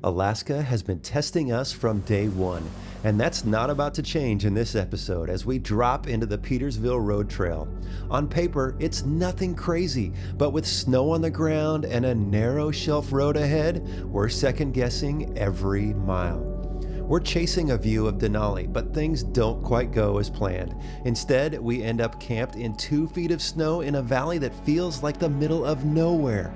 Alaska has been testing us from day one, and that's not about to change in this episode as we drop into the Petersville Road Trail. On paper, it's nothing crazy, but with snow on the ground and a narrow shelf road ahead, we're second guessing every mile. We're chasing a view of Denali, but things don't quite go as planned. Instead, we end up camped in 2 feet of snow in a valley that feels like the middle of nowhere.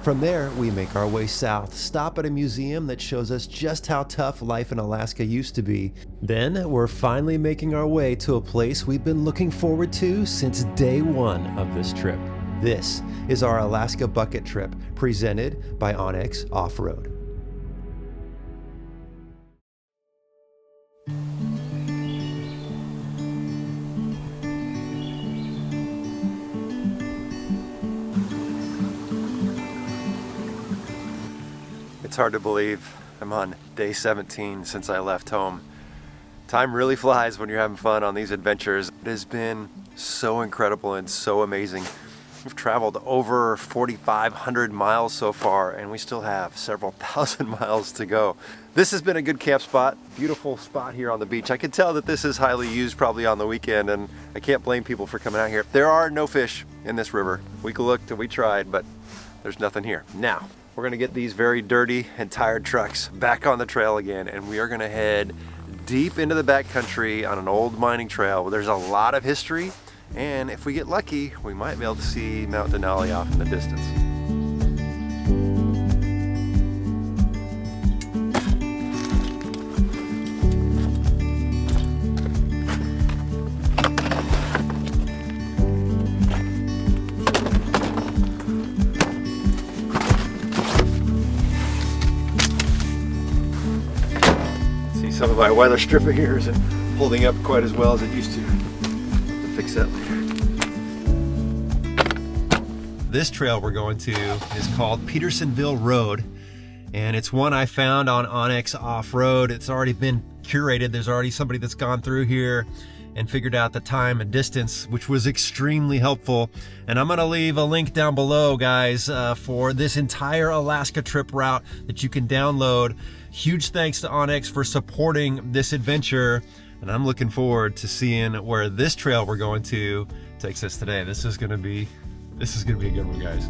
From there, we make our way south, stop at a museum that shows us just how tough life in Alaska used to be. Then, we're finally making our way to a place we've been looking forward to since day one of this trip. This is our Alaska Bucket Trip, presented by Onyx Off-Road. It's hard to believe I'm on day 17 since I left home. Time really flies when you're having fun on these adventures. It has been so incredible and so amazing. We've traveled over 4,500 miles so far, and we still have several thousand miles to go. This has been a good camp spot, beautiful spot here on the beach. I can tell that this is highly used probably on the weekend, and I can't blame people for coming out here. There are no fish in this river. We looked and we tried, but there's nothing here. Now, we're gonna get these very dirty and tired trucks back on the trail again, and we are gonna head deep into the backcountry on an old mining trail where there's a lot of history, and if we get lucky, we might be able to see Mount Denali off in the distance. Some of my weather stripper here isn't holding up quite as well as it used to. Fix that later. This trail we're going to is called Petersville Road, and it's one I found on Onyx Off-Road. It's already been curated. There's already somebody that's gone through here and figured out the time and distance, which was extremely helpful. And I'm gonna leave a link down below, guys, for this entire Alaska trip route that you can download. Huge thanks to Onyx for supporting this adventure, and I'm looking forward to seeing where this trail we're going to takes us today. This is gonna be a good one, guys.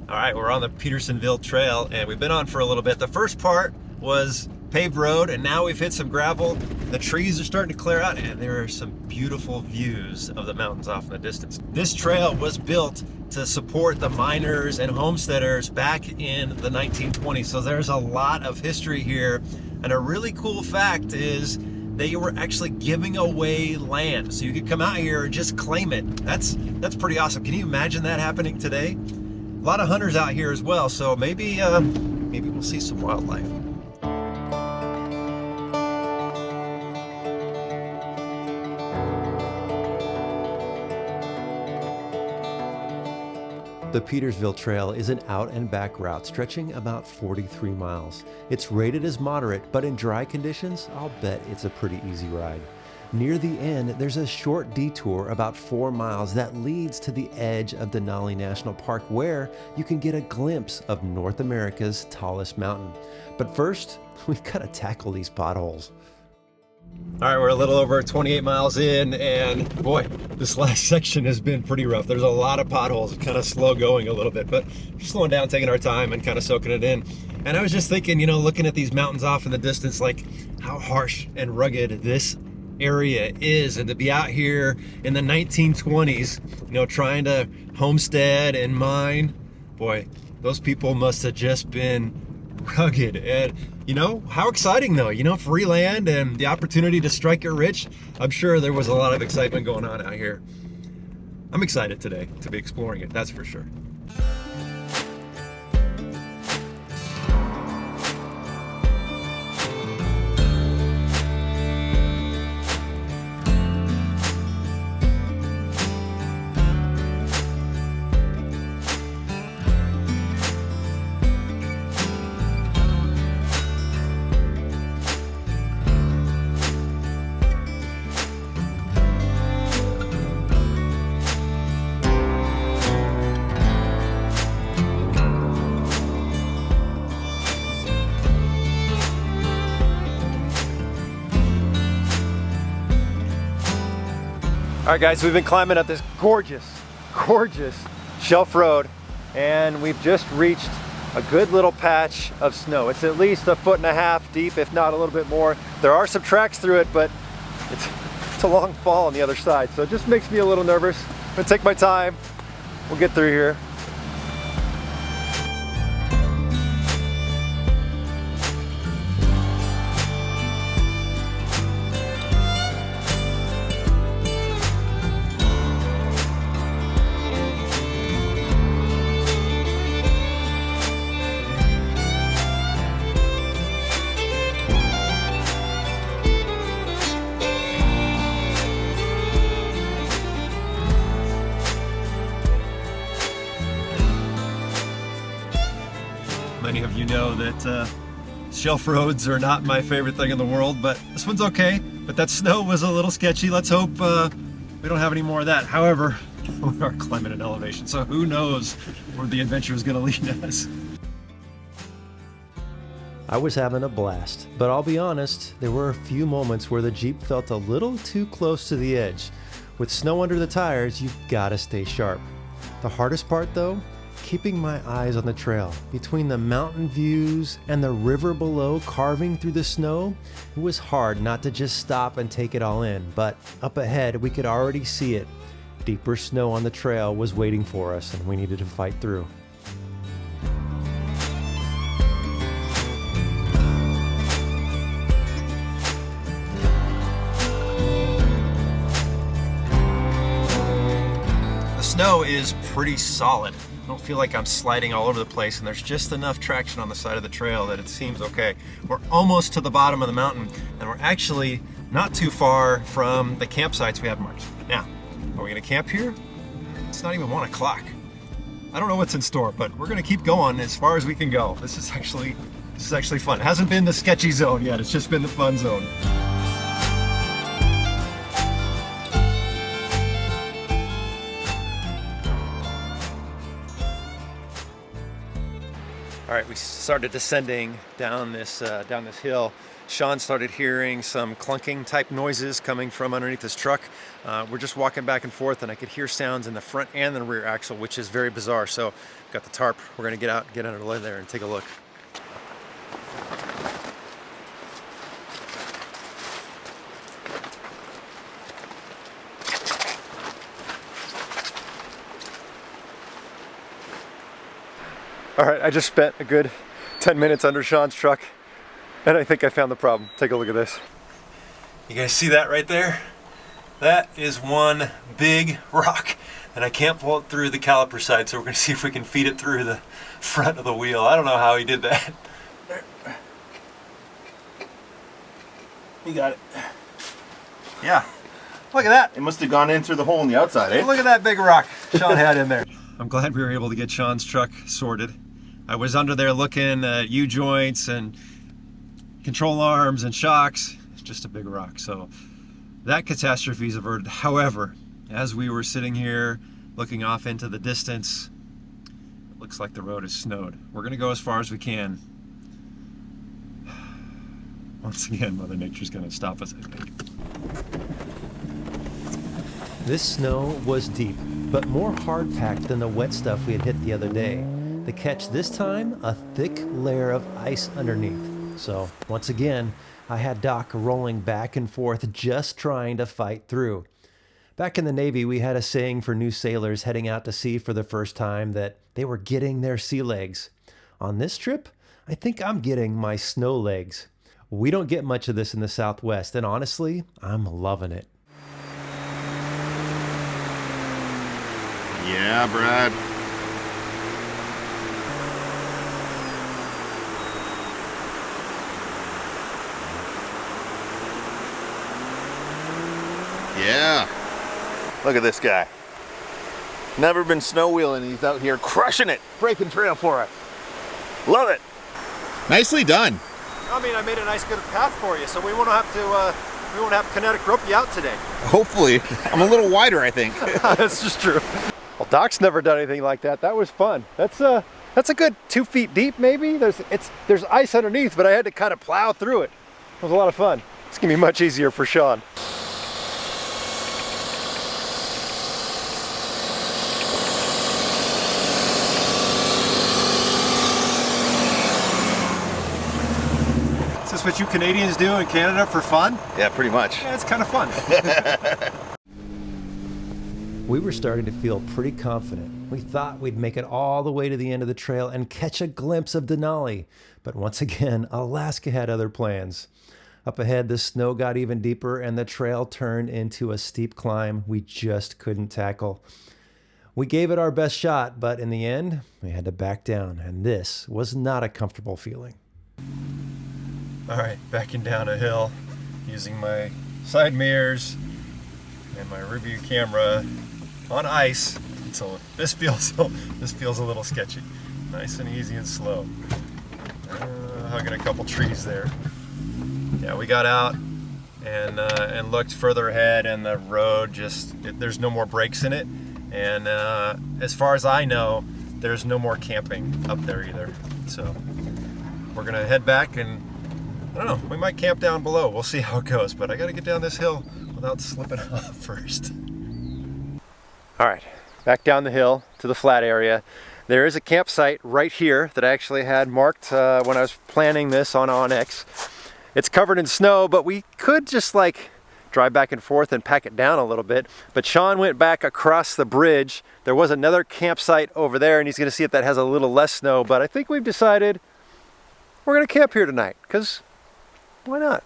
All right, we're on the Petersville Trail, and we've been on for a little bit. The first part was paved road, and now we've hit some gravel. The trees are starting to clear out, and there are some beautiful views of the mountains off in the distance. This trail was built to support the miners and homesteaders back in the 1920s, so there's a lot of history here. And a really cool fact is they were actually giving away land, so you could come out here and just claim it. That's pretty awesome. Can you imagine that happening today? A lot of hunters out here as well, so maybe we'll see some wildlife. The Petersville Trail is an out and back route stretching about 43 miles. It's rated as moderate, but in dry conditions, I'll bet it's a pretty easy ride. Near the end, there's a short detour about 4 miles that leads to the edge of Denali National Park, where you can get a glimpse of North America's tallest mountain. But first, we've got to tackle these potholes. All right, we're a little over 28 miles in, and boy, this last section has been pretty rough. There's a lot of potholes, kind of slow going a little bit, but we're slowing down, taking our time and kind of soaking it in. And I was just thinking, looking at these mountains off in the distance, like how harsh and rugged this area is, and to be out here in the 1920s, trying to homestead and mine, boy, those people must have just been rugged. And, you know, how exciting though, you know, free land and the opportunity to strike it rich. I'm sure there was a lot of excitement going on out here. I'm excited today to be exploring it, that's for sure. All right guys, we've been climbing up this gorgeous shelf road, and we've just reached a good little patch of snow. It's at least 1.5 feet deep, if not a little bit more. There are some tracks through it, but it's a long fall on the other side, so it just makes me a little nervous. I'm gonna take my time. We'll get through here. Many of you know that shelf roads are not my favorite thing in the world, but this one's okay. But that snow was a little sketchy. Let's hope we don't have any more of that. However, we are climbing an elevation, so who knows where the adventure is going to lead us. I was having a blast, but I'll be honest, there were a few moments where the Jeep felt a little too close to the edge. With snow under the tires, you've got to stay sharp. The hardest part though, keeping my eyes on the trail. Between the mountain views and the river below carving through the snow, it was hard not to just stop and take it all in, but up ahead we could already see it. Deeper snow on the trail was waiting for us, and we needed to fight through. The snow is pretty solid. I don't feel like I'm sliding all over the place, and there's just enough traction on the side of the trail that it seems okay. We're almost to the bottom of the mountain, and we're actually not too far from the campsites we have marked. Now, are we gonna camp here? It's not even 1 o'clock. I don't know what's in store, but we're gonna keep going as far as we can go. This is actually fun. It hasn't been the sketchy zone yet, it's just been the fun zone. All right, we started descending down this hill. Sean started hearing some clunking type noises coming from underneath his truck. We're just walking back and forth, and I could hear sounds in the front and the rear axle, which is very bizarre. So got the tarp. We're gonna get out, get under there and take a look. All right, I just spent a good 10 minutes under Sean's truck, and I think I found the problem. Take a look at this. You guys see that right there? That is one big rock, and I can't pull it through the caliper side, so we're gonna see if we can feed it through the front of the wheel. I don't know how he did that. There. You got it. Yeah, look at that. It must have gone in through the hole in the outside, eh? Look at that big rock Sean had in there. I'm glad we were able to get Sean's truck sorted. I was under there looking at U-joints and control arms and shocks. It's just a big rock. So that catastrophe is averted. However, as we were sitting here looking off into the distance, it looks like the road is snowed. We're gonna go as far as we can. Once again, Mother Nature's gonna stop us, I think. This snow was deep, but more hard-packed than the wet stuff we had hit the other day. The catch this time, a thick layer of ice underneath. So once again, I had Doc rolling back and forth, just trying to fight through. Back in the Navy, we had a saying for new sailors heading out to sea for the first time that they were getting their sea legs. On this trip, I think I'm getting my snow legs. We don't get much of this in the Southwest, and honestly, I'm loving it. Yeah, Brad. Yeah. Look at this guy. Never been snow wheeling, he's out here crushing it, breaking trail for us. Love it. Nicely done. I mean, I made a nice good path for you, so we won't have kinetic rope you out today. Hopefully. I'm a little wider, I think. That's just true. Well, Doc's never done anything like that. That was fun. That's a good 2 feet deep, maybe. There's ice underneath, but I had to kind of plow through it. It was a lot of fun. It's gonna be much easier for Sean. Is this what you Canadians do in Canada for fun? Yeah, pretty much. Yeah, it's kind of fun. We were starting to feel pretty confident. We thought we'd make it all the way to the end of the trail and catch a glimpse of Denali. But once again, Alaska had other plans. Up ahead, the snow got even deeper and the trail turned into a steep climb we just couldn't tackle. We gave it our best shot, but in the end, we had to back down, and this was not a comfortable feeling. All right, backing down a hill using my side mirrors and my review camera on ice. So this feels a little sketchy. Nice and easy and slow. Hugging a couple trees there. Yeah, we got out and looked further ahead, and the road there's no more breaks in it. And as far as I know, there's no more camping up there either. So we're gonna head back, and I don't know, we might camp down below. We'll see how it goes, but I gotta get down this hill without slipping off first. All right, back down the hill to the flat area. There is a campsite right here that I actually had marked when I was planning this on Onyx. It's covered in snow, but we could just drive back and forth and pack it down a little bit. But Sean went back across the bridge. There was another campsite over there, and he's gonna see if that has a little less snow, but I think we've decided we're gonna camp here tonight, because why not?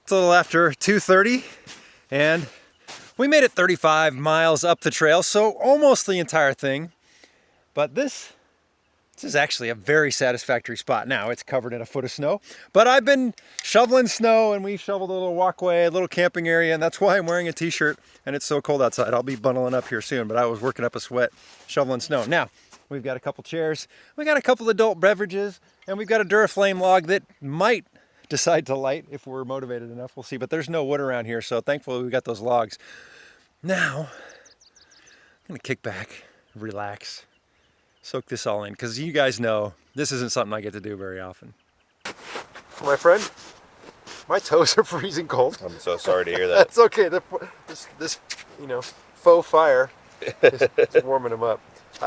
It's a little after 2:30, and we made it 35 miles up the trail, so almost the entire thing. But this is actually a very satisfactory spot. Now it's covered in a foot of snow, but I've been shoveling snow, and we shoveled a little walkway, a little camping area, and that's why I'm wearing a t-shirt, and it's so cold outside. I'll be bundling up here soon, but I was working up a sweat shoveling snow. Now, we've got a couple chairs, we got a couple adult beverages, and we've got a Duraflame log that might decide to light if we're motivated enough. We'll see, but there's no wood around here, so thankfully we got those logs. Now, I'm gonna kick back, relax, soak this all in, because you guys know this isn't something I get to do very often. My friend, my toes are freezing cold. I'm so sorry to hear that. That's okay. This faux fire is warming them up.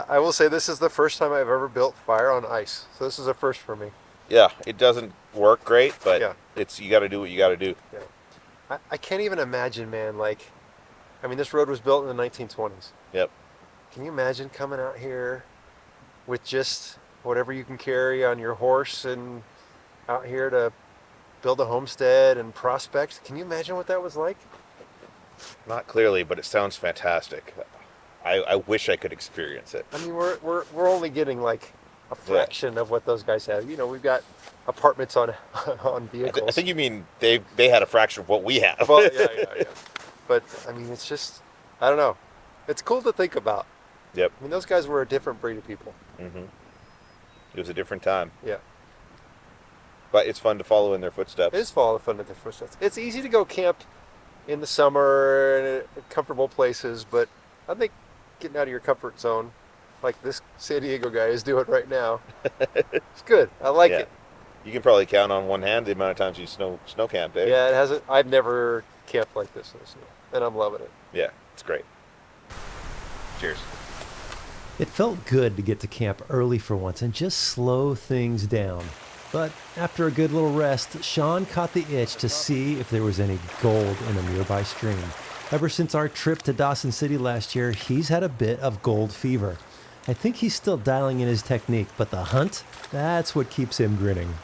I will say this is the first time I've ever built fire on ice, so this is a first for me. Yeah, it doesn't work great, but Yeah. you got to do what you got to do. Yeah. I can't even imagine, man. This road was built in the 1920s. Yep. Can you imagine coming out here with just whatever you can carry on your horse and out here to build a homestead and prospect? Can you imagine what that was like? Not clearly, but it sounds fantastic. I wish I could experience it. I mean, we're only getting a fraction of what those guys have. We've got apartments on vehicles. I think you mean they had a fraction of what we have. Well, yeah. But I mean, it's just, I don't know. It's cool to think about. Yep. I mean, those guys were a different breed of people. Mm-hmm. It was a different time. Yeah. But it's fun to follow in their footsteps. It is fun in their footsteps. It's easy to go camp in the summer in comfortable places, but I think getting out of your comfort zone, like this San Diego guy is doing right now, it's good. I like it. You can probably count on one hand the amount of times you snow camped, eh? Yeah, it hasn't. I've never camped like this in the snow, and I'm loving it. Yeah, it's great. Cheers. It felt good to get to camp early for once and just slow things down. But after a good little rest, Sean caught the itch to see if there was any gold in a nearby stream. Ever since our trip to Dawson City last year, he's had a bit of gold fever. I think he's still dialing in his technique, but the hunt, that's what keeps him grinning.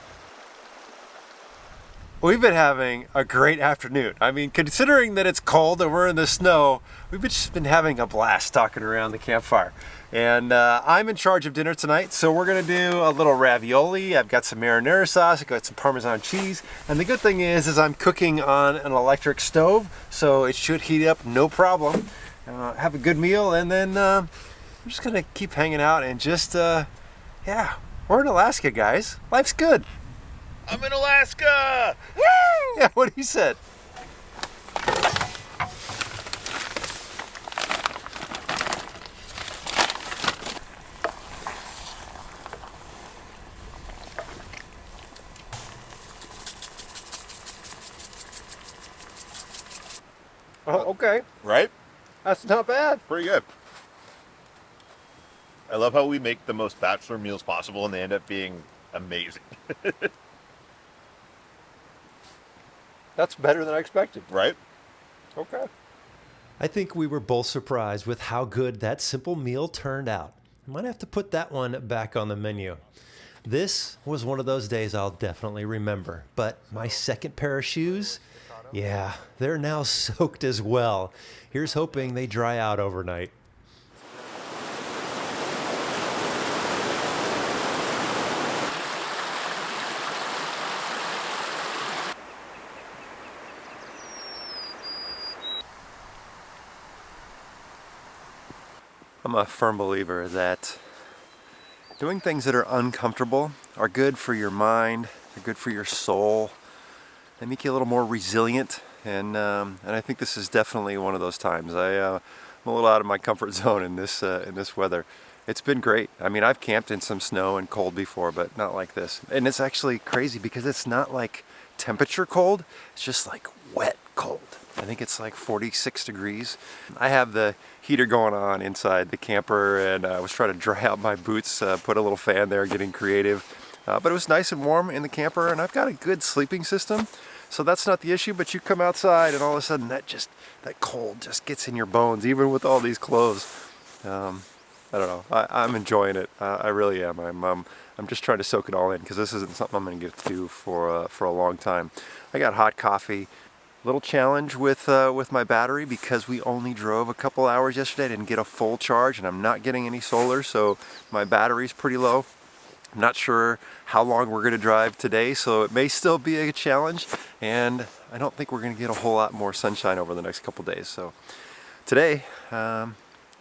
We've been having a great afternoon. I mean, considering that it's cold and we're in the snow, we've just been having a blast talking around the campfire. And I'm in charge of dinner tonight, so we're gonna do a little ravioli. I've got some marinara sauce, I've got some Parmesan cheese. And the good thing is I'm cooking on an electric stove, so it should heat up no problem. Have a good meal, and then I'm just gonna keep hanging out and just, yeah, we're in Alaska, guys. Life's good. I'm in Alaska! Woo! Yeah, what he said. Oh, okay. Right? That's not bad. Pretty good. I love how we make the most bachelor meals possible and they end up being amazing. That's better than I expected. Right? Okay. I think we were both surprised with how good that simple meal turned out. I might have to put that one back on the menu. This was one of those days I'll definitely remember. But my second pair of shoes, yeah, they're now soaked as well. Here's hoping they dry out overnight. I'm a firm believer that doing things that are uncomfortable are good for your mind, they're good for your soul. They make you a little more resilient, and I think this is definitely one of those times. I'm a little out of my comfort zone in this weather. It's been great. I mean, I've camped in some snow and cold before, but not like this. And it's actually crazy because it's not like temperature cold, it's just like wet cold. I think it's like 46 degrees. I have the heater going on inside the camper, and I was trying to dry out my boots, put a little fan there, getting creative. But it was nice and warm in the camper, and I've got a good sleeping system, so that's not the issue. But you come outside, and all of a sudden that cold just gets in your bones, even with all these clothes. I don't know. I'm enjoying it. I really am. I'm just trying to soak it all in because this isn't something I'm going to get to do for a long time. I got hot coffee. Little challenge with my battery because we only drove a couple hours yesterday. I didn't get a full charge, and I'm not getting any solar, so my battery's pretty low. I'm not sure how long we're going to drive today, so it may still be a challenge, and I don't think we're going to get a whole lot more sunshine over the next couple days. So today, got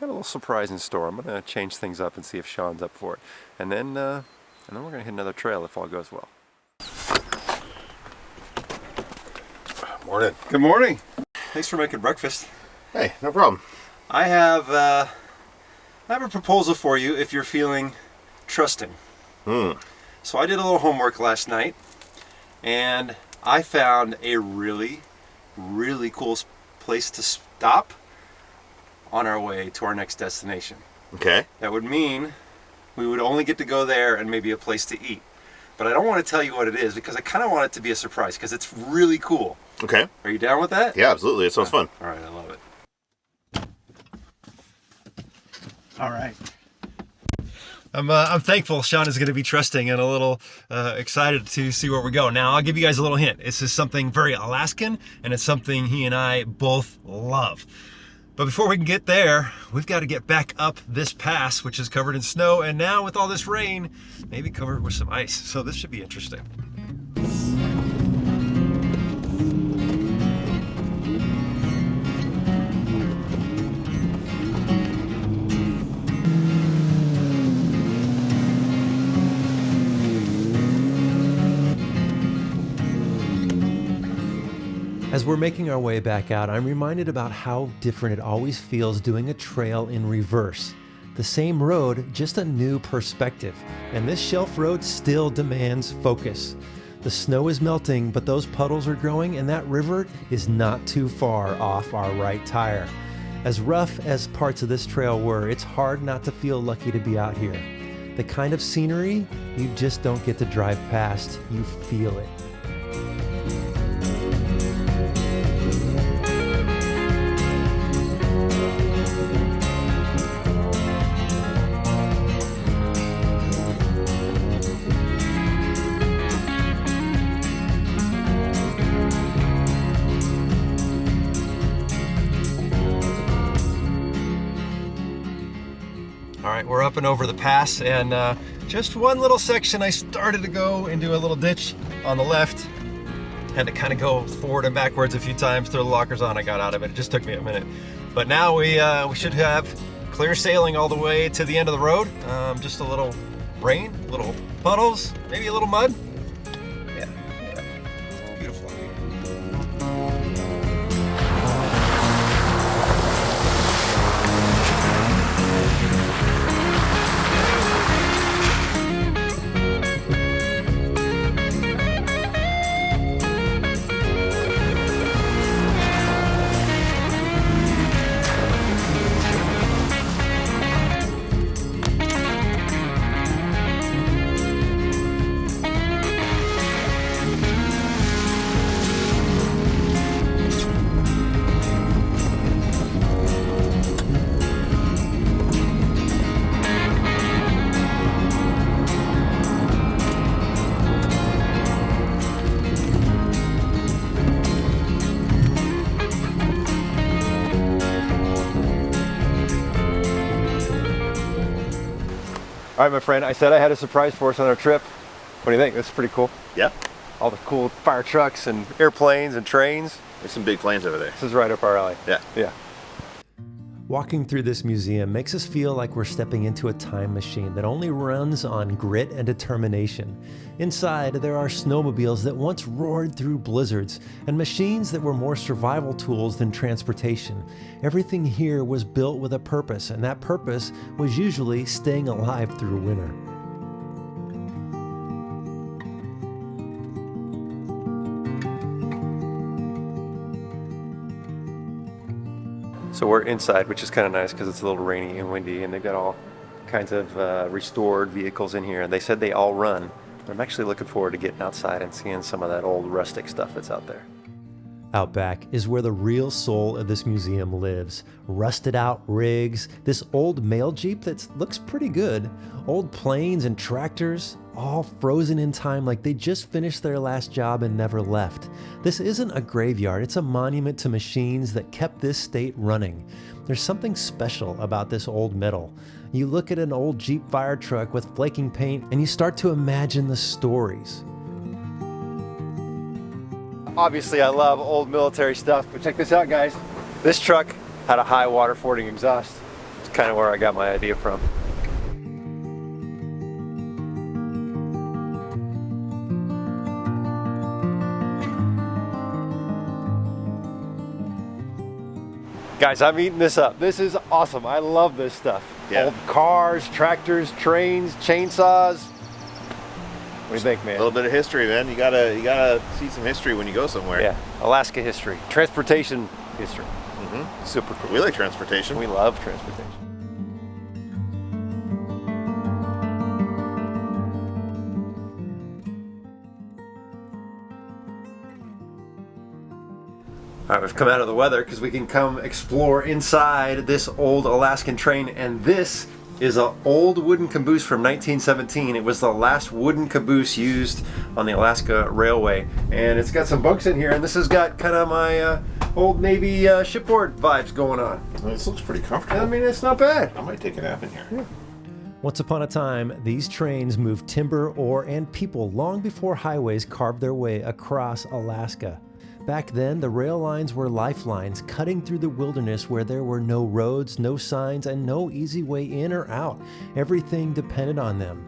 a little surprise in store. I'm going to change things up and see if Sean's up for it, and then we're going to hit another trail if all goes well. Morning. Good morning. Thanks for making breakfast. Hey, no problem. I have a proposal for you if you're feeling trusting. So I did a little homework last night, and I found a really, really cool place to stop on our way to our next destination. Okay. That would mean we would only get to go there and maybe a place to eat. But I don't want to tell you what it is because I kind of want it to be a surprise because it's really cool. Okay. Are you down with that? Yeah, absolutely. It sounds fun. All right, I love it. All right. I'm thankful Sean is going to be trusting and a little excited to see where we go. Now, I'll give you guys a little hint. This is something very Alaskan, and it's something he and I both love. But before we can get there, we've got to get back up this pass, which is covered in snow, and now with all this rain, maybe covered with some ice. So this should be interesting. As we're making our way back out, I'm reminded about how different it always feels doing a trail in reverse. The same road, just a new perspective. And this shelf road still demands focus. The snow is melting, but those puddles are growing, and that river is not too far off our right tire. As rough as parts of this trail were, it's hard not to feel lucky to be out here. The kind of scenery you just don't get to drive past, you feel it. All right, we're up and over the pass, and just one little section I started to go into a little ditch on the left. Had to kind of go forward and backwards a few times, throw the lockers on. I got out of it. It just took me a minute. But now we should have clear sailing all the way to the end of the road. Just a little rain, little puddles, maybe a little mud. Yeah, it's beautiful. All right, my friend, I said I had a surprise for us on our trip. What do you think? This is pretty cool. Yeah. All the cool fire trucks and airplanes and trains. There's some big planes over there. This is right up our alley. Yeah. Yeah. Walking through this museum makes us feel like we're stepping into a time machine that only runs on grit and determination. Inside, there are snowmobiles that once roared through blizzards and machines that were more survival tools than transportation. Everything here was built with a purpose, and that purpose was usually staying alive through winter. So we're inside, which is kind of nice because it's a little rainy and windy, and they've got all kinds of restored vehicles in here. And they said they all run. But I'm actually looking forward to getting outside and seeing some of that old rustic stuff that's out there. Out back is where the real soul of this museum lives. Rusted out rigs, this old mail Jeep that looks pretty good, old planes and tractors, all frozen in time like they just finished their last job and never left. This isn't a graveyard, it's a monument to machines that kept this state running. There's something special about this old metal. You look at an old Jeep fire truck with flaking paint and you start to imagine the stories. Obviously, I love old military stuff, but check this out, guys. This truck had a high water fording exhaust. It's kind of where I got my idea from. Guys, I'm eating this up. This is awesome. I love this stuff. Yeah. Old cars, tractors, trains, chainsaws. What do you think, man? A little bit of history, man. You gotta see some history when you go somewhere. Yeah, Alaska history, transportation history. Mm-hmm. Super cool. We like transportation. We love transportation. All right, we've come out of the weather because we can come explore inside this old Alaskan train, and this is an old wooden caboose from 1917. It was the last wooden caboose used on the Alaska Railway, and it's got some bunks in here, and this has got kind of my old Navy shipboard vibes going on. This looks pretty comfortable. I mean, it's not bad. I might take a nap in here. Yeah. Once upon a time, these trains moved timber, ore, and people long before highways carved their way across Alaska. Back then, the rail lines were lifelines, cutting through the wilderness where there were no roads, no signs, and no easy way in or out. Everything depended on them.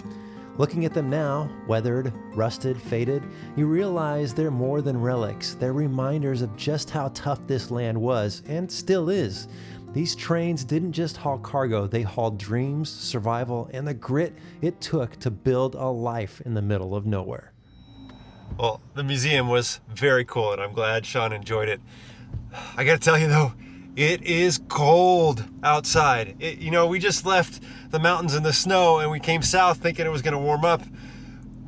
Looking at them now, weathered, rusted, faded, you realize they're more than relics. They're reminders of just how tough this land was, and still is. These trains didn't just haul cargo, they hauled dreams, survival, and the grit it took to build a life in the middle of nowhere. Well, the museum was very cool, and I'm glad Sean enjoyed it. I gotta tell you though, It is cold outside. You know, we just left the mountains in the snow and we came south thinking it was going to warm up.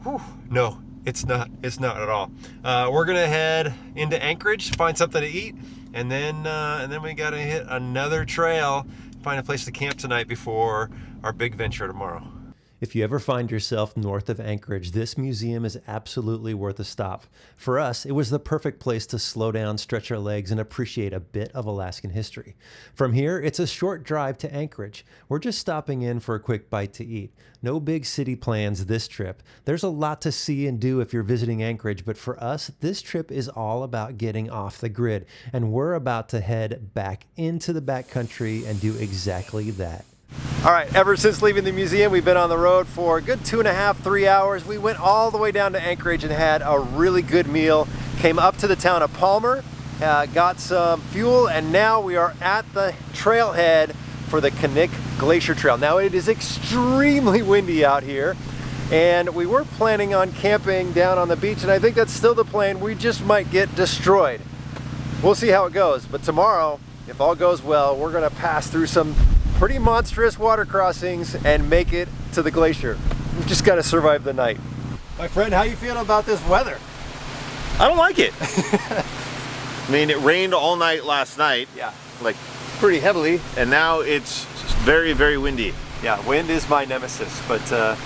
Whew, no, it's not. It's not at all. We're going to head into Anchorage, find something to eat, and then we got to hit another trail, find a place to camp tonight before our big venture tomorrow. If you ever find yourself north of Anchorage, this museum is absolutely worth a stop. For us, it was the perfect place to slow down, stretch our legs, and appreciate a bit of Alaskan history. From here, it's a short drive to Anchorage. We're just stopping in for a quick bite to eat. No big city plans this trip. There's a lot to see and do if you're visiting Anchorage, but for us, this trip is all about getting off the grid, and we're about to head back into the backcountry and do exactly that. All right, ever since leaving the museum, we've been on the road for a good 2.5, 3 hours. We went all the way down to Anchorage and had a really good meal. Came up to the town of Palmer, got some fuel, and now we are at the trailhead for the Knik Glacier Trail. Now it is extremely windy out here, and we were planning on camping down on the beach, and I think that's still the plan. We just might get destroyed. We'll see how it goes, but tomorrow, if all goes well, we're gonna pass through some pretty monstrous water crossings and make it to the glacier. We've just got to survive the night. My friend, how you feeling about this weather? I don't like it. I mean, it rained all night last night. Yeah. Like Pretty heavily. And now it's just very, very windy. Yeah, wind is my nemesis, but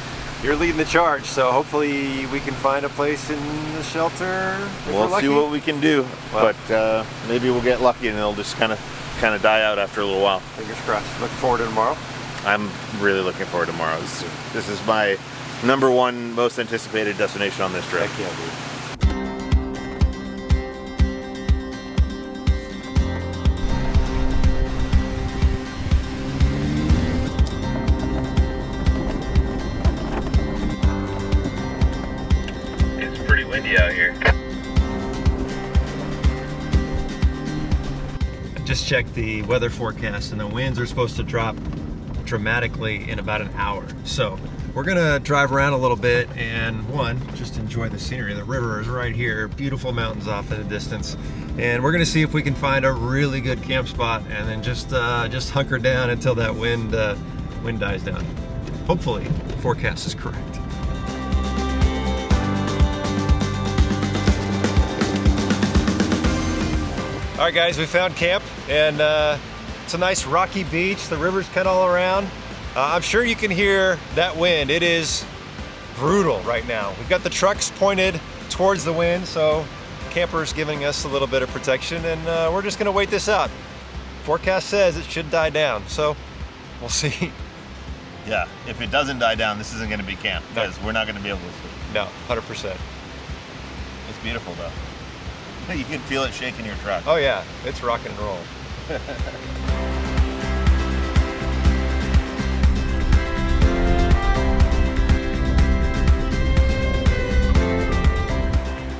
you're leading the charge, so hopefully we can find a place in the shelter. We'll see what we can do, well, but maybe we'll get lucky and it'll just kind of die out after a little while. Fingers crossed. Looking forward to tomorrow. I'm really looking forward to tomorrow. This is my #1 most anticipated destination on this trip. Heck yeah, dude. It's pretty windy out here. Just checked the weather forecast and the winds are supposed to drop dramatically in about an hour. So we're gonna drive around a little bit and just enjoy the scenery. The river is right here, beautiful mountains off in the distance. And we're gonna see if we can find a really good camp spot and then just hunker down until that wind dies down. Hopefully the forecast is correct. All right, guys, we found camp, and it's a nice rocky beach. The river's cut all around. I'm sure you can hear that wind. It is brutal right now. We've got the trucks pointed towards the wind, so the camper's giving us a little bit of protection, and we're just gonna wait this out. Forecast says it should die down, so we'll see. Yeah, if it doesn't die down, this isn't gonna be camp, because we're not gonna be able to sleep. No, 100%. It's beautiful though. You can feel it shaking your truck. Oh yeah, it's rock and roll.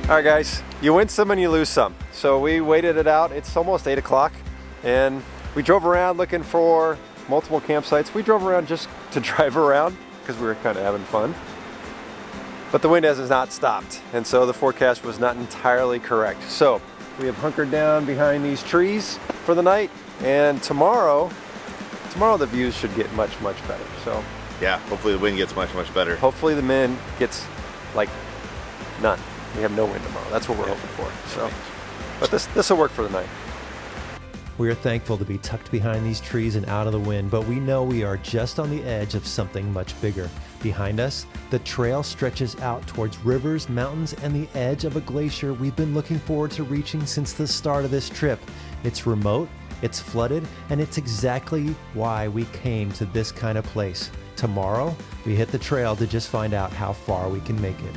All right, guys, you win some and you lose some. So we waited it out. It's almost 8 o'clock, and we drove around looking for multiple campsites. We drove around just to drive around because we were kind of having fun. But the wind has not stopped, and so the forecast was not entirely correct. So we have hunkered down behind these trees for the night, and tomorrow the views should get much, much better. So yeah, hopefully the wind gets much, much better. hopefully the wind gets like none. We have no wind tomorrow. That's what we're hoping for. So, but this will work for the night. We are thankful to be tucked behind these trees and out of the wind, but we know we are just on the edge of something much bigger. Behind us, the trail stretches out towards rivers, mountains, and the edge of a glacier we've been looking forward to reaching since the start of this trip. It's remote, it's flooded, and it's exactly why we came to this kind of place. Tomorrow, we hit the trail to just find out how far we can make it.